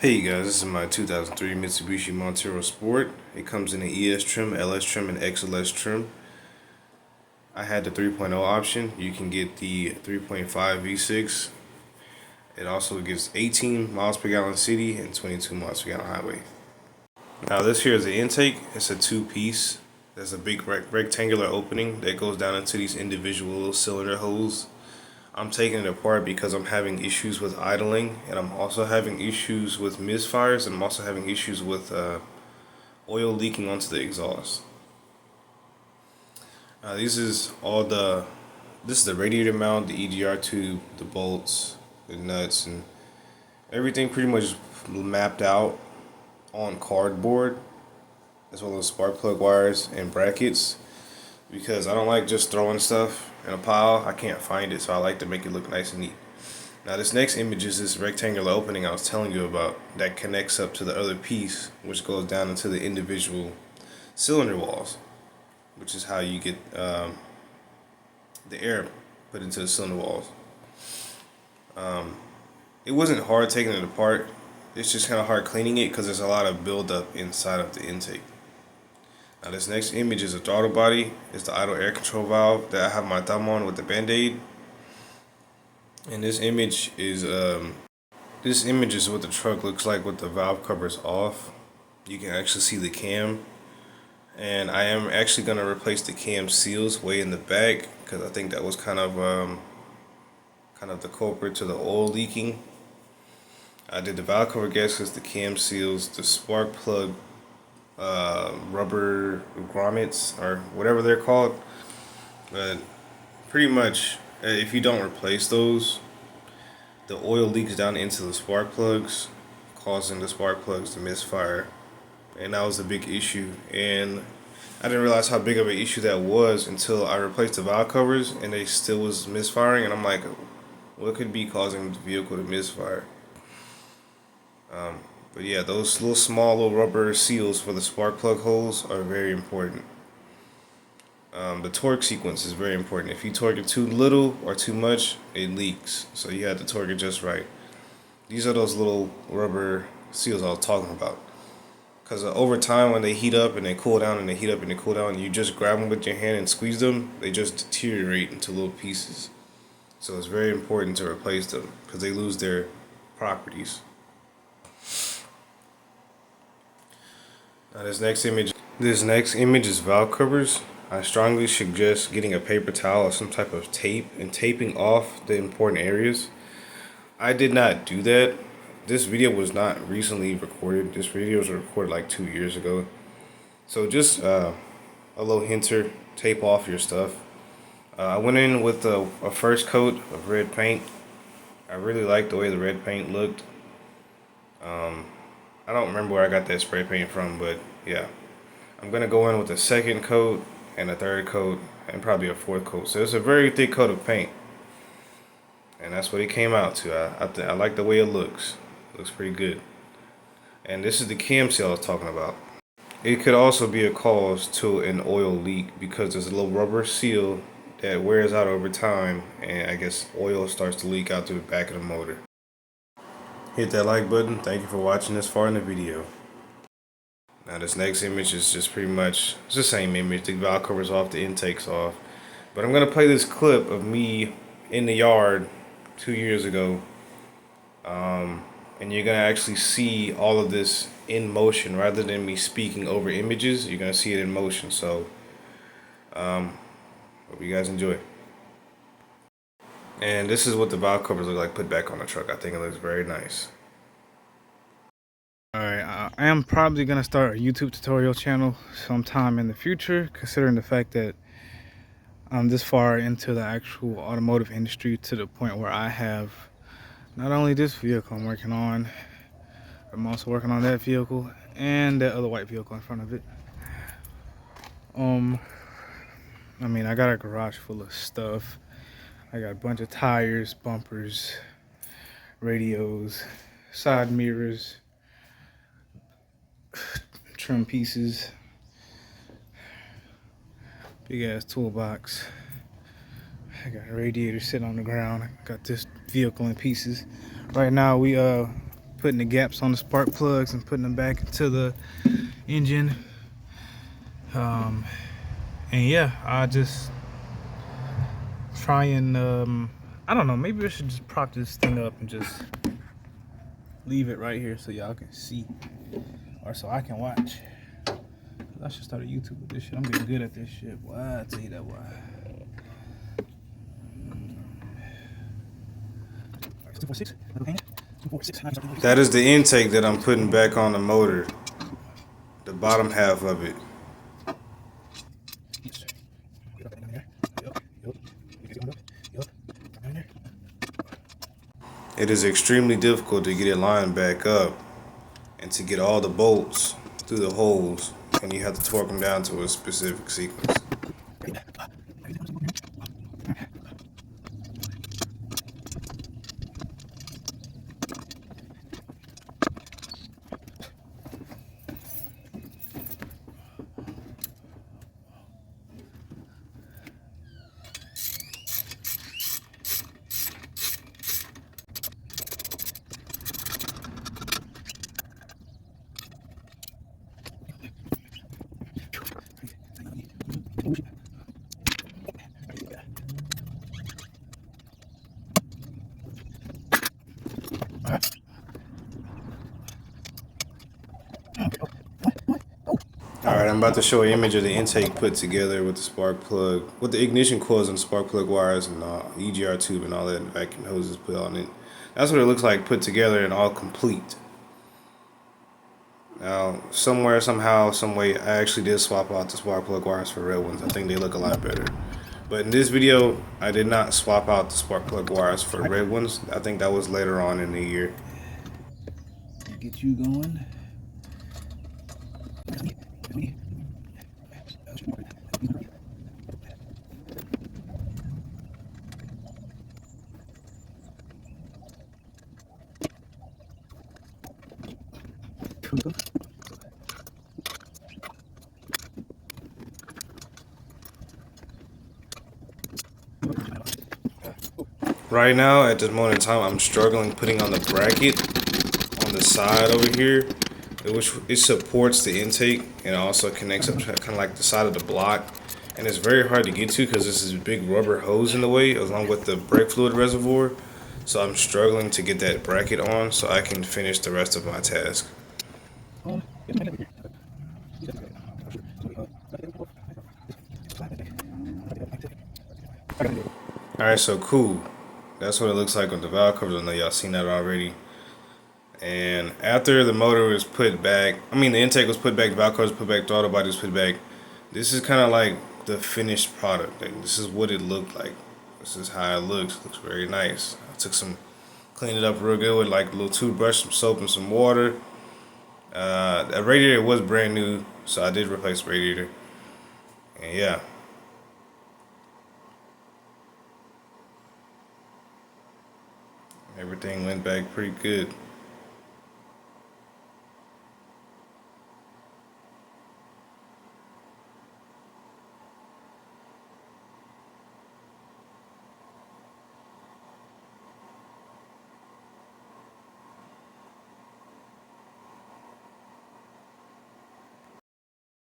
Hey guys, this is my 2003 Mitsubishi Montero Sport. It comes in an ES trim, LS trim, and XLS trim. I had the 3.0 option. You can get the 3.5 V6. It also gives 18 miles per gallon city and 22 miles per gallon highway. Now this here is the intake. It's a two-piece. There's a big rectangular opening that goes down into these individual cylinder holes. I'm taking it apart because I'm having issues with idling, and I'm also having issues with misfires, and I'm also having issues with oil leaking onto the exhaust. This is the radiator mount, the EGR tube, the bolts, the nuts, and everything pretty much mapped out on cardboard, as well as spark plug wires and brackets. Because I don't like just throwing stuff in a pile. I can't find it, so I like to make it look nice and neat. Now this next image is this rectangular opening I was telling you about that connects up to the other piece, which goes down into the individual cylinder walls, which is how you get the air put into the cylinder walls. It wasn't hard taking it apart. It's just kind of hard cleaning it because there's a lot of buildup inside of the intake. Now this next image is a throttle body. It's the idle air control valve that I have my thumb on with the band-aid. And this image is what the truck looks like with the valve covers off. You can actually see the cam. And I am actually going to replace the cam seals way in the back because I think that was kind of the culprit to the oil leaking. I did the valve cover gaskets, the cam seals, the spark plug rubber grommets or whatever they're called. But pretty much, if you don't replace those, the oil leaks down into the spark plugs, causing the spark plugs to misfire. And that was a big issue. And I didn't realize how big of an issue that was until I replaced the valve covers and they still was misfiring. And I'm like, what could be causing the vehicle to misfire? But yeah, those little rubber seals for the spark plug holes are very important. The torque sequence is very important. If you torque it too little or too much, it leaks. So you have to torque it just right. These are those little rubber seals I was talking about. Because over time, when they heat up and they cool down and they heat up and they cool down, you just grab them with your hand and squeeze them, they just deteriorate into little pieces. So it's very important to replace them because they lose their properties. Now this next image is valve covers. I strongly suggest getting a paper towel or some type of tape and taping off the important areas. I did not do that. This video was not recently recorded. This video was recorded like 2 years ago. So just a little hinter, tape off your stuff. I went in with a first coat of red paint. I really liked the way the red paint looked. I don't remember where I got that spray paint from, but yeah. I'm going to go in with a second coat and a third coat and probably a fourth coat. So it's a very thick coat of paint. And that's what it came out to. I like the way it looks. It looks pretty good. And this is the cam seal I was talking about. It could also be a cause to an oil leak because there's a little rubber seal that wears out over time, and I guess oil starts to leak out through the back of the motor. Hit that like button. Thank you for watching this far in the video. Now this next image is just pretty much, it's the same image. The valve cover's off, the intake's off. But I'm going to play this clip of me in the yard 2 years ago. And you're going to actually see all of this in motion rather than me speaking over images. You're going to see it in motion. So, hope you guys enjoy. And this is what the valve covers look like put back on the truck. I think it looks very nice. Alright, I am probably going to start a YouTube tutorial channel sometime in the future, considering the fact that I'm this far into the actual automotive industry to the point where I have not only this vehicle I'm working on, I'm also working on that vehicle and that other white vehicle in front of it. I mean, I got a garage full of stuff. I got a bunch of tires, bumpers, radios, side mirrors, trim pieces, big ass toolbox. I got a radiator sitting on the ground. I got this vehicle in pieces. Right now we putting the gaps on the spark plugs and putting them back into the engine. And yeah, I just try and I don't know, maybe I should just prop this thing up and just leave it right here so y'all can see, or so I can watch. I should start a YouTube with this shit. I'm getting good at this shit. Why? I tell you that why. That is the intake that I'm putting back on the motor. The bottom half of it. It is extremely difficult to get it lined back up and to get all the bolts through the holes, and you have to torque them down to a specific sequence. Alright, I'm about to show an image of the intake put together with the spark plug, with the ignition coils and spark plug wires and EGR tube and all that, and vacuum hoses put on it. That's what it looks like put together and all complete. Now, somewhere, somehow, some way, I actually did swap out the spark plug wires for red ones. I think they look a lot better. But in this video, I did not swap out the spark plug wires for red ones. I think that was later on in the year. Get you going. Right now, at this moment in time, I'm struggling putting on the bracket on the side over here, which it supports the intake and also connects up to kind of like the side of the block. And it's very hard to get to because this is a big rubber hose in the way, along with the brake fluid reservoir. So I'm struggling to get that bracket on so I can finish the rest of my task. Alright, so cool. That's what it looks like with the valve covers. I know y'all seen that already. And after the motor was put back, the intake was put back, the valve covers put back, throttle body was put back. This is kind of like the finished product. Like, this is what it looked like. This is how it looks. It looks very nice. I took cleaned it up real good with like a little toothbrush, some soap, and some water. That radiator was brand new, so I did replace the radiator. And yeah. Everything went back pretty good.